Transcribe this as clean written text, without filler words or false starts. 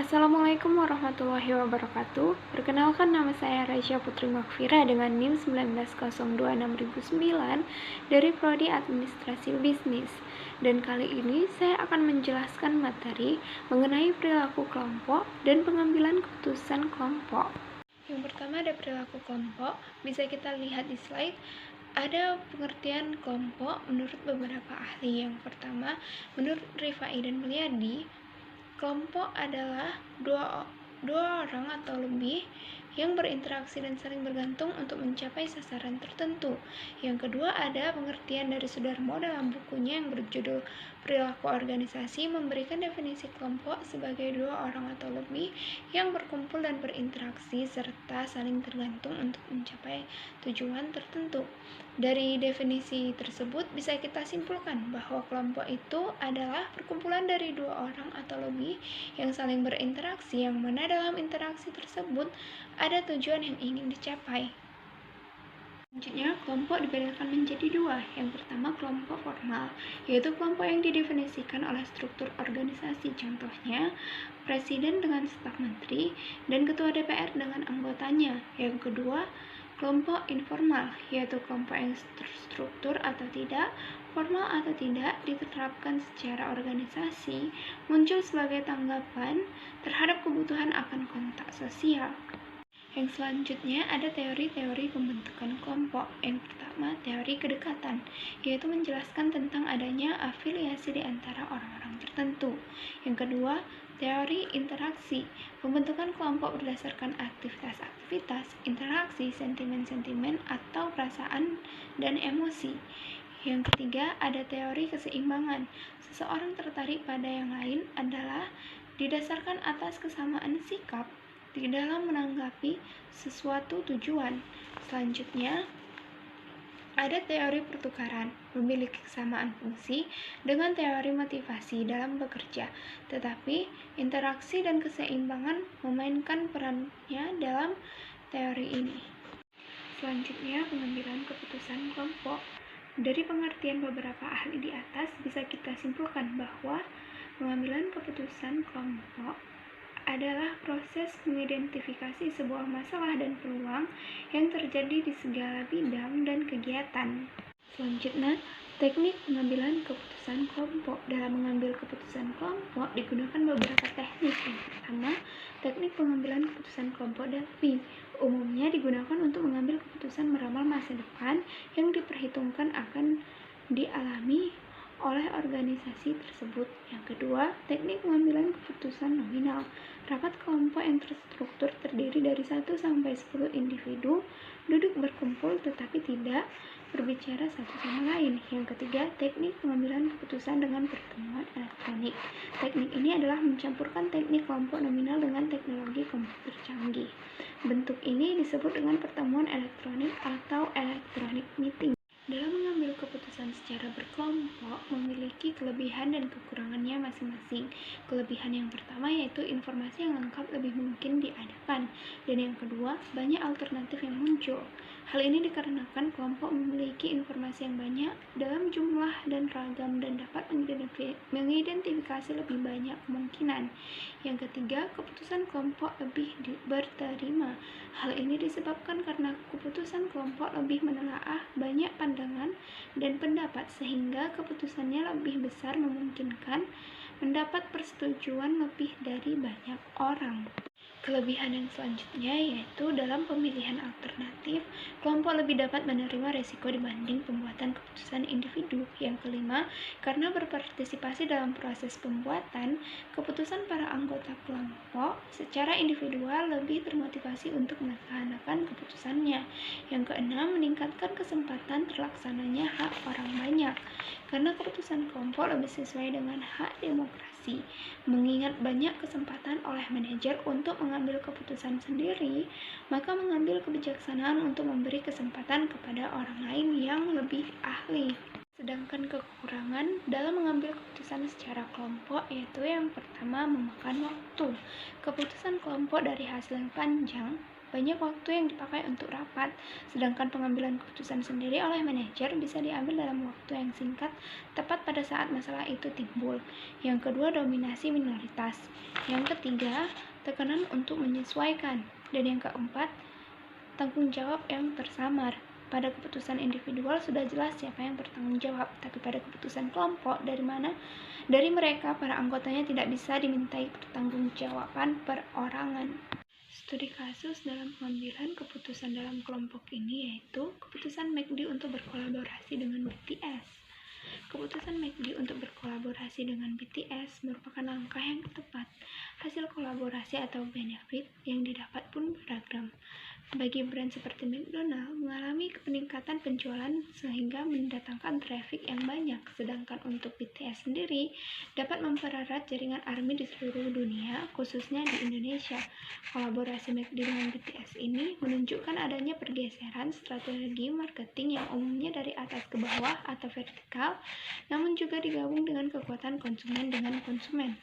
Assalamualaikum warahmatullahi wabarakatuh. Perkenalkan, nama saya Raisya Putri Makfira dengan NIM 19026.009 dari Prodi Administrasi Bisnis. Dan kali ini saya akan menjelaskan materi mengenai perilaku kelompok dan pengambilan keputusan kelompok. Yang pertama ada perilaku kelompok, bisa kita lihat di slide. Ada pengertian kelompok menurut beberapa ahli. Yang pertama, menurut Rifai dan Mulyadi, kelompok adalah dua orang atau lebih yang berinteraksi dan saling bergantung untuk mencapai sasaran tertentu. Yang kedua, ada pengertian dari Sudarmo dalam bukunya yang berjudul Perilaku Organisasi, memberikan definisi kelompok sebagai dua orang atau lebih yang berkumpul dan berinteraksi serta saling tergantung untuk mencapai tujuan tertentu. Dari definisi tersebut bisa kita simpulkan bahwa kelompok itu adalah perkumpulan dari dua orang atau lebih yang saling berinteraksi, yang mana dalam interaksi tersebut ada tujuan yang ingin dicapai. Selanjutnya, kelompok dibedakan menjadi dua. Yang pertama, kelompok formal, yaitu kelompok yang didefinisikan oleh struktur organisasi. Contohnya, presiden dengan staf menteri dan ketua DPR dengan anggotanya. Yang kedua, kelompok informal, yaitu kelompok yang terstruktur atau tidak, formal atau tidak, diterapkan secara organisasi, muncul sebagai tanggapan terhadap kebutuhan akan kontak sosial. Yang selanjutnya ada teori-teori pembentukan kelompok. Yang pertama, teori kedekatan, yaitu menjelaskan tentang adanya afiliasi di antara orang-orang tertentu. Yang kedua, teori interaksi, pembentukan kelompok berdasarkan aktivitas-aktivitas, interaksi, sentimen-sentimen, atau perasaan dan emosi. Yang ketiga, ada teori keseimbangan. Seseorang tertarik pada yang lain adalah didasarkan atas kesamaan sikap di dalam menanggapi sesuatu tujuan. Selanjutnya, ada teori pertukaran, memiliki kesamaan fungsi dengan teori motivasi dalam bekerja, tetapi interaksi dan keseimbangan memainkan perannya dalam teori ini. Selanjutnya, pengambilan keputusan kelompok. Dari pengertian beberapa ahli di atas, bisa kita simpulkan bahwa pengambilan keputusan kelompok adalah proses mengidentifikasi sebuah masalah dan peluang yang terjadi di segala bidang dan kegiatan. Selanjutnya, teknik pengambilan keputusan kelompok. Dalam mengambil keputusan kelompok digunakan beberapa teknik. Yang pertama, teknik pengambilan keputusan kelompok Delphi. Umumnya digunakan untuk mengambil keputusan meramal masa depan yang diperhitungkan akan dialami oleh organisasi tersebut. Yang kedua, teknik pengambilan keputusan nominal. Rapat kelompok yang terstruktur terdiri dari 1 sampai 10 individu duduk berkumpul tetapi tidak berbicara satu sama lain. Yang ketiga, teknik pengambilan keputusan dengan pertemuan elektronik. Teknik ini adalah mencampurkan teknik kelompok nominal dengan teknologi komputer canggih. Bentuk ini disebut dengan pertemuan elektronik atau electronic meeting. Dalam mengambil keputusan secara berkelompok memiliki kelebihan dan kekurangannya masing-masing. Kelebihan yang pertama yaitu informasi yang lengkap lebih mungkin diadakan, dan yang kedua, banyak alternatif yang muncul. Hal ini dikarenakan kelompok memiliki informasi yang banyak dalam jumlah dan ragam dan dapat mengidentifikasi lebih banyak kemungkinan. Yang ketiga, keputusan kelompok lebih berterima. Hal ini disebabkan karena keputusan kelompok lebih menelaah banyak pandangan dan pendapat sehingga keputusannya lebih besar memungkinkan mendapat persetujuan lebih dari banyak orang. Kelebihan yang selanjutnya yaitu dalam pemilihan alternatif, kelompok lebih dapat menerima resiko dibanding pembuatan keputusan individu. Yang kelima, karena berpartisipasi dalam proses pembuatan, keputusan para anggota kelompok secara individual lebih termotivasi untuk melaksanakan keputusannya. Yang keenam, meningkatkan kesempatan terlaksananya hak orang banyak, karena keputusan kelompok lebih sesuai dengan hak demokrasi. Mengingat banyak kesempatan oleh manajer untuk mengambil keputusan sendiri, maka mengambil kebijaksanaan untuk memberi kesempatan kepada orang lain yang lebih ahli. Sedangkan kekurangan dalam mengambil keputusan secara kelompok yaitu yang pertama, memakan waktu. Keputusan kelompok dari hasil yang panjang banyak waktu yang dipakai untuk rapat, sedangkan pengambilan keputusan sendiri oleh manajer bisa diambil dalam waktu yang singkat, tepat pada saat masalah itu timbul. Yang kedua, dominasi minoritas. Yang ketiga, tekanan untuk menyesuaikan. Dan yang keempat, tanggung jawab yang tersamar. Pada keputusan individual sudah jelas siapa yang bertanggung jawab, tapi pada keputusan kelompok dari mereka para anggotanya tidak bisa dimintai pertanggungjawaban perorangan. Studi kasus dalam pengambilan keputusan dalam kelompok ini yaitu keputusan McD untuk berkolaborasi dengan BTS. Keputusan McD untuk berkolaborasi dengan BTS merupakan langkah yang tepat. Hasil kolaborasi atau benefit yang didapat pun beragam. Bagi brand seperti McDonald mengalami peningkatan penjualan sehingga mendatangkan traffic yang banyak, sedangkan untuk BTS sendiri dapat mempererat jaringan ARMY di seluruh dunia, khususnya di Indonesia. Kolaborasi McD dengan BTS ini menunjukkan adanya pergeseran strategi marketing yang umumnya dari atas ke bawah atau vertikal, namun juga digabung dengan kekuatan konsumen dengan konsumen.